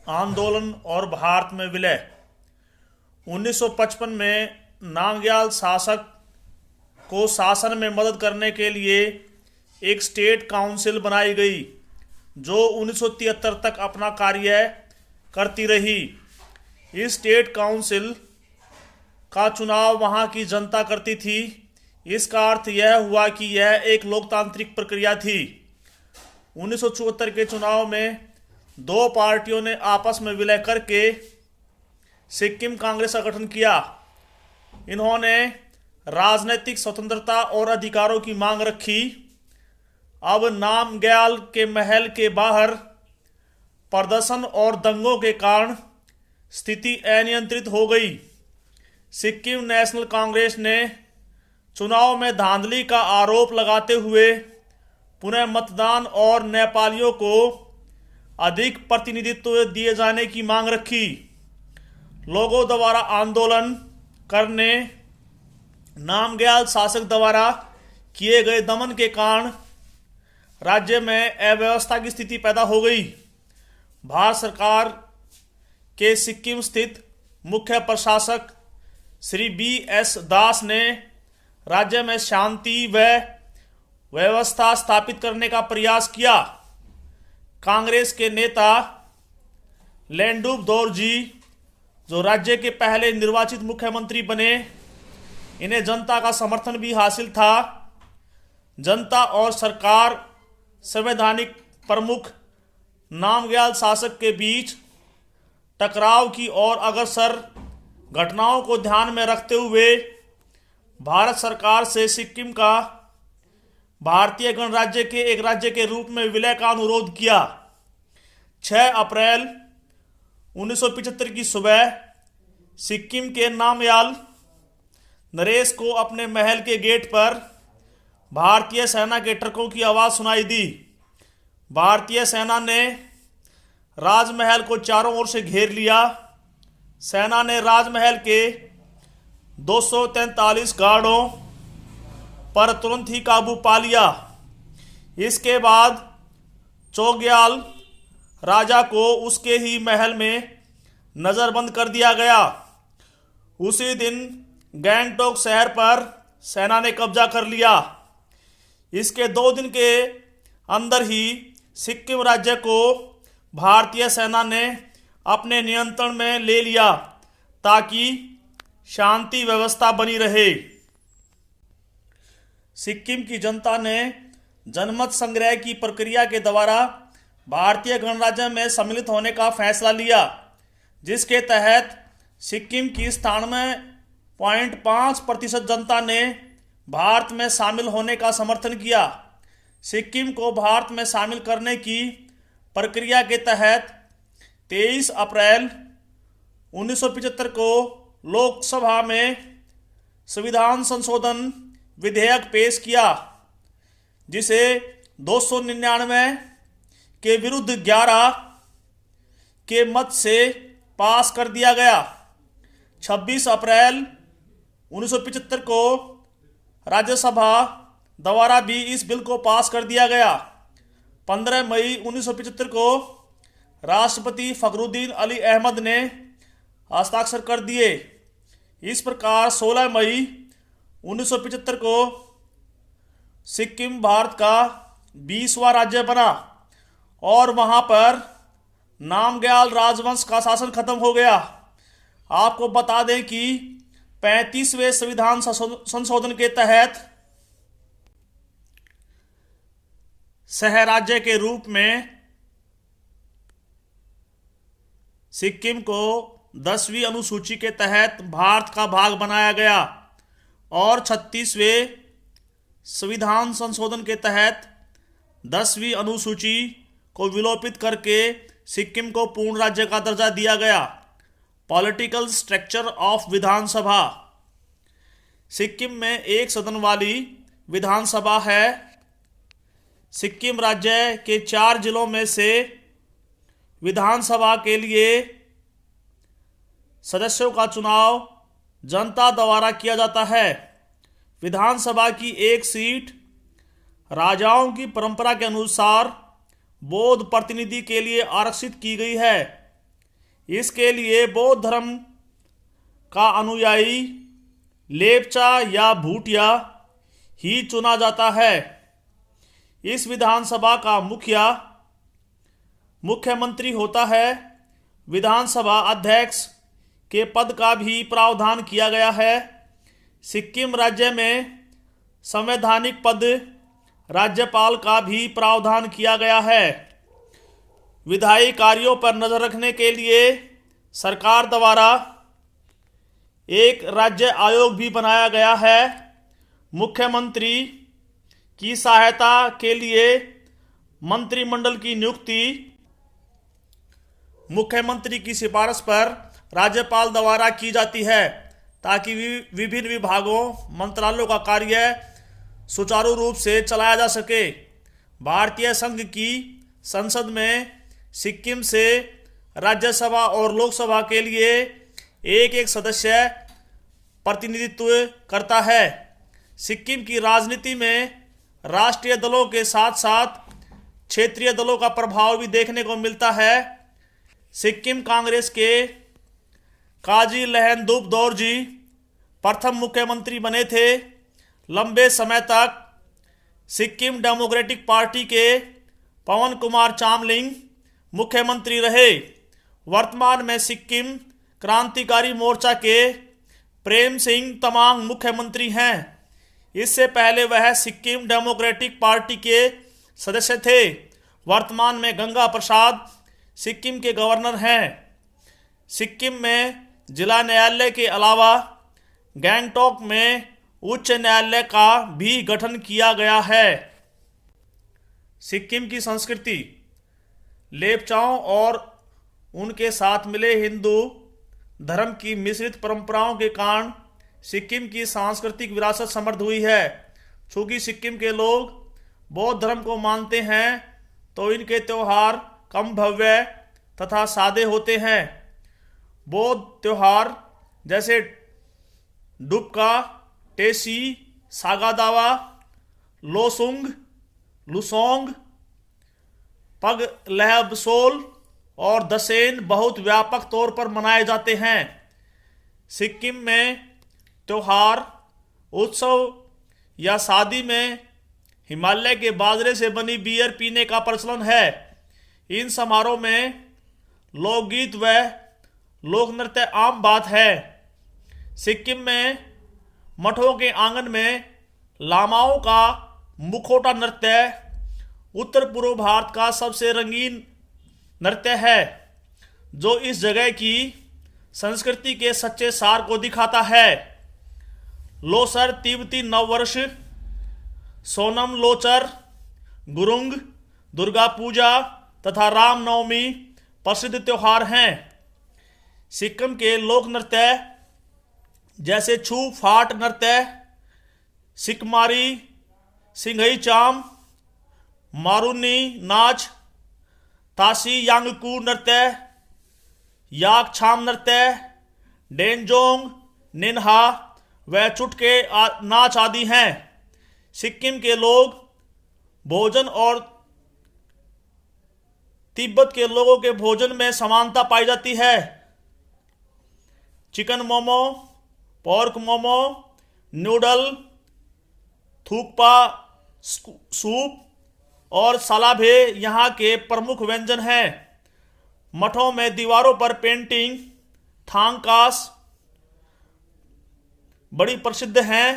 आंदोलन और भारत में विलय। 1955 में नामग्याल शासक को शासन में मदद करने के लिए एक स्टेट काउंसिल बनाई गई जो 1973 तक अपना कार्य करती रही। इस स्टेट काउंसिल का चुनाव वहां की जनता करती थी। इसका अर्थ यह हुआ कि यह एक लोकतांत्रिक प्रक्रिया थी। 1974 के चुनाव में दो पार्टियों ने आपस में विलय करके सिक्किम कांग्रेस का गठन किया। इन्होंने राजनीतिक स्वतंत्रता और अधिकारों की मांग रखी। अब नामग्याल के महल के बाहर प्रदर्शन और दंगों के कारण स्थिति अनियंत्रित हो गई। सिक्किम नेशनल कांग्रेस ने चुनाव में धांधली का आरोप लगाते हुए पुनः मतदान और नेपालियों को अधिक प्रतिनिधित्व दिए जाने की मांग रखी। लोगों द्वारा आंदोलन करने नामग्याल शासक द्वारा किए गए दमन के कारण राज्य में अव्यवस्था की स्थिति पैदा हो गई। भारत सरकार के सिक्किम स्थित मुख्य प्रशासक श्री BS दास ने राज्य में शांति व व्यवस्था स्थापित करने का प्रयास किया। कांग्रेस के नेता लेंडुप दोरजी, जो राज्य के पहले निर्वाचित मुख्यमंत्री बने, इन्हें जनता का समर्थन भी हासिल था। जनता और सरकार संवैधानिक प्रमुख नामग्याल शासक के बीच टकराव की ओर अग्रसर। घटनाओं को ध्यान में रखते हुए भारत सरकार से सिक्किम का भारतीय गणराज्य के एक राज्य के रूप में विलय का अनुरोध किया। 6 अप्रैल 1975 की सुबह सिक्किम के नामग्याल नरेश को अपने महल के गेट पर भारतीय सेना के ट्रकों की आवाज़ सुनाई दी। भारतीय सेना ने राजमहल को चारों ओर से घेर लिया। सेना ने राजमहल के 243 गार्डों पर तुरंत ही काबू पा लिया। इसके बाद चोग्याल राजा को उसके ही महल में नज़रबंद कर दिया गया। उसी दिन गैंगटोक शहर पर सेना ने कब्जा कर लिया। इसके 2 दिन के अंदर ही सिक्किम राज्य को भारतीय सेना ने अपने नियंत्रण में ले लिया ताकि शांति व्यवस्था बनी रहे। सिक्किम की जनता ने जनमत संग्रह की प्रक्रिया के द्वारा भारतीय गणराज्य में सम्मिलित होने का फैसला लिया, जिसके तहत सिक्किम की 97.5% जनता ने भारत में शामिल होने का समर्थन किया। सिक्किम को भारत में शामिल करने की प्रक्रिया के तहत 23 अप्रैल 1975 को लोकसभा में संविधान संशोधन विधेयक पेश किया, जिसे 299 के विरुद्ध 11 के मत से पास कर दिया गया। 26 अप्रैल 1975 को राज्यसभा द्वारा भी इस बिल को पास कर दिया गया। 15 मई 1975 को राष्ट्रपति फखरुद्दीन अली अहमद ने हस्ताक्षर कर दिए। इस प्रकार 16 मई 1975 को सिक्किम भारत का 20वां राज्य बना और वहां पर नामग्याल राजवंश का शासन खत्म हो गया। आपको बता दें कि 35वें संविधान संशोधन के तहत सह राज्य के रूप में सिक्किम को 10वीं अनुसूची के तहत भारत का भाग बनाया गया और 36वें संविधान संशोधन के तहत 10वीं अनुसूची को विलोपित करके सिक्किम को पूर्ण राज्य का दर्जा दिया गया। पॉलिटिकल स्ट्रक्चर ऑफ विधानसभा। सिक्किम में एक सदन वाली विधानसभा है। सिक्किम राज्य के 4 जिलों में से विधानसभा के लिए सदस्यों का चुनाव जनता द्वारा किया जाता है। विधानसभा की एक सीट राजाओं की परंपरा के अनुसार बौद्ध प्रतिनिधि के लिए आरक्षित की गई है। इसके लिए बौद्ध धर्म का अनुयायी लेपचा या भूटिया ही चुना जाता है। इस विधानसभा का मुख्यमंत्री होता है। विधानसभा अध्यक्ष के पद का भी प्रावधान किया गया है। सिक्किम राज्य में संवैधानिक पद राज्यपाल का भी प्रावधान किया गया है। विधायी कार्यों पर नजर रखने के लिए सरकार द्वारा एक राज्य आयोग भी बनाया गया है। मुख्यमंत्री की सहायता के लिए मंत्रिमंडल की नियुक्ति मुख्यमंत्री की सिफारिश पर राज्यपाल द्वारा की जाती है, ताकि विभिन्न विभागों मंत्रालयों का कार्य सुचारू रूप से चलाया जा सके। भारतीय संघ की संसद में सिक्किम से राज्यसभा और लोकसभा के लिए एक एक सदस्य प्रतिनिधित्व करता है। सिक्किम की राजनीति में राष्ट्रीय दलों के साथ साथ क्षेत्रीय दलों का प्रभाव भी देखने को मिलता है। सिक्किम कांग्रेस के काजी लहेनदुप दोरजी प्रथम मुख्यमंत्री बने थे। लंबे समय तक सिक्किम डेमोक्रेटिक पार्टी के पवन कुमार चामलिंग मुख्यमंत्री रहे। वर्तमान में सिक्किम क्रांतिकारी मोर्चा के प्रेम सिंह तमांग मुख्यमंत्री हैं। इससे पहले वह सिक्किम डेमोक्रेटिक पार्टी के सदस्य थे। वर्तमान में गंगा प्रसाद सिक्किम के गवर्नर हैं। सिक्किम में जिला न्यायालय के अलावा गैंगटॉक में उच्च न्यायालय का भी गठन किया गया है। सिक्किम की संस्कृति लेपचाओं और उनके साथ मिले हिंदू धर्म की मिश्रित परंपराओं के कारण सिक्किम की सांस्कृतिक विरासत समृद्ध हुई है। चूंकि सिक्किम के लोग बौद्ध धर्म को मानते हैं, तो इनके त्यौहार कम भव्य तथा सादे होते हैं। बौद्ध त्यौहार जैसे डुबका, टेसी, सागादावा, लोसुंग, लुसोंग, पग लहबसोल और दशेन बहुत व्यापक तौर पर मनाए जाते हैं। सिक्किम में त्यौहार, उत्सव या शादी में हिमालय के बाजरे से बनी बियर पीने का प्रचलन है। इन समारोह में लोकगीत व लोक नृत्य आम बात है। सिक्किम में मठों के आंगन में लामाओं का मुखौटा नृत्य उत्तर पूर्व भारत का सबसे रंगीन नृत्य है, जो इस जगह की संस्कृति के सच्चे सार को दिखाता है। लोसर तिब्बती नववर्ष, सोनम लोचर, गुरुंग, दुर्गा पूजा तथा रामनवमी प्रसिद्ध त्योहार हैं। सिक्किम के लोक नृत्य जैसे छू फाट नृत्य, सिकमारी, सिंघई चाम, मारूनी नाच, तासी यांगकू नृत्य, याक छाम नृत्य, डेंजोंग, निन्हा व चुटके नाच आदि हैं। सिक्किम के लोग भोजन और तिब्बत के लोगों के भोजन में समानता पाई जाती है। Chicken momo, pork momo, noodle, thukpa soup और सलाभे यहाँ के प्रमुख व्यंजन हैं। मठों में दीवारों पर पेंटिंग, थांगकास बड़ी प्रसिद्ध हैं।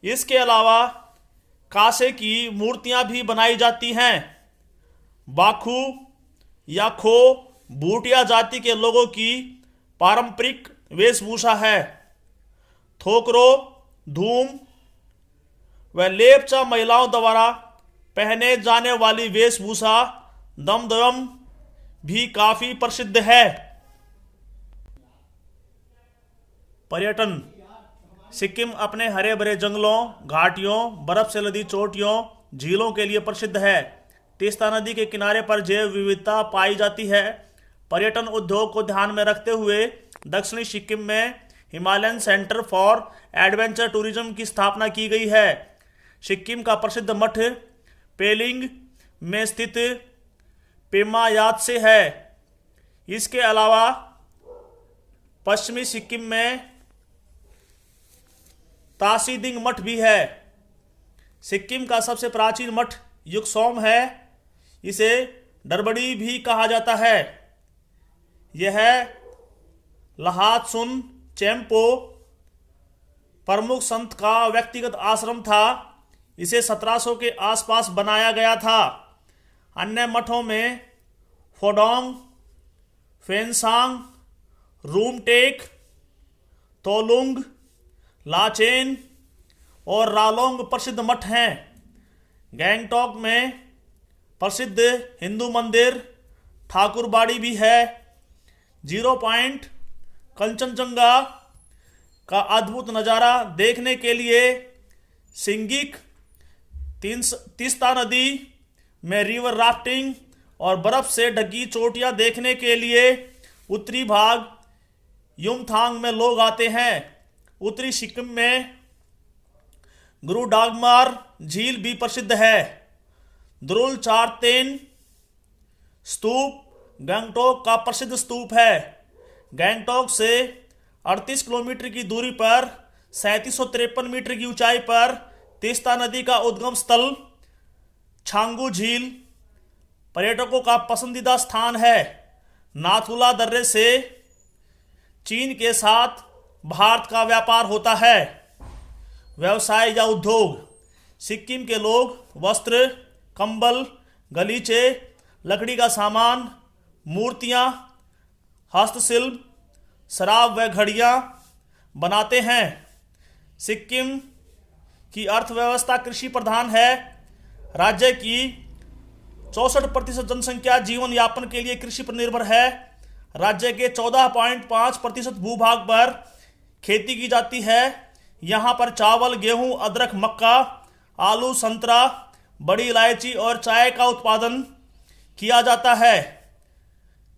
इसके अलावा कांसे की मूर्तियां भी बनाई जाती हैं। बाखू या खो भूटिया जाति के लोगों की पारंपरिक वेशभूषा है। थोकरो, धूम व लेपचा महिलाओं द्वारा पहने जाने वाली वेशभूषा दमदम भी काफी प्रसिद्ध है। पर्यटन। सिक्किम अपने हरे भरे जंगलों, घाटियों, बर्फ से लदी चोटियों, झीलों के लिए प्रसिद्ध है। तीस्ता नदी के किनारे पर जैव विविधता पाई जाती है। पर्यटन उद्योग को ध्यान में रखते हुए दक्षिणी सिक्किम में Himalayan centre for adventure tourism की स्थापना की गई है। सिक्किम का प्रसिद्ध मठ पेलिंग में स्थित पेमा यात्से है। इसके अलावा पश्चिमी सिक्किम में तासीदिंग मठ भी है। सिक्किम का सबसे प्राचीन मठ युकसोम है। इसे डरबड़ी भी कहा जाता है। यह लहातसुन चेम्पो प्रमुख संत का व्यक्तिगत आश्रम था। इसे 1700 के आसपास बनाया गया था। अन्य मठों में फोडोंग, फेंसांग, रूमटेक, तोलुंग, लाचेन और रालोंग प्रसिद्ध मठ हैं। गैंगटॉक में प्रसिद्ध हिंदू मंदिर ठाकुरबाड़ी भी है। 0 पॉइंट कंचनजंगा का अद्भुत नज़ारा देखने के लिए सिंगिक, तीस्ता नदी में रिवर राफ्टिंग और बर्फ से ढकी चोटियां देखने के लिए उत्तरी भाग युमथांग में लोग आते हैं। उत्तरी सिक्किम में गुरुडागमार झील भी प्रसिद्ध है। द्रुल चारतेन स्तूप गैंगटॉक का प्रसिद्ध स्तूप है। गैंगटॉक से 38 किलोमीटर की दूरी पर 3753 मीटर की ऊंचाई पर तीस्ता नदी का उद्गम स्थल छांगू झील पर्यटकों का पसंदीदा स्थान है। नाथुला दर्रे से चीन के साथ भारत का व्यापार होता है। व्यवसाय या उद्योग। सिक्किम के लोग वस्त्र, कंबल, गलीचे, लकड़ी का सामान, मूर्तियाँ, हस्तशिल्प, शराब व घड़ियाँ बनाते हैं। सिक्किम की अर्थव्यवस्था कृषि प्रधान है। राज्य की 64% जनसंख्या जीवन यापन के लिए कृषि पर निर्भर है। राज्य के 14.5% भूभाग पर खेती की जाती है। यहाँ पर चावल, गेहूं, अदरक, मक्का, आलू, संतरा, बड़ी इलायची और चाय का उत्पादन किया जाता है।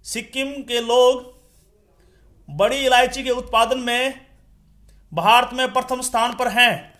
सिक्किम के लोग बड़ी इलायची के उत्पादन में भारत में प्रथम स्थान पर हैं।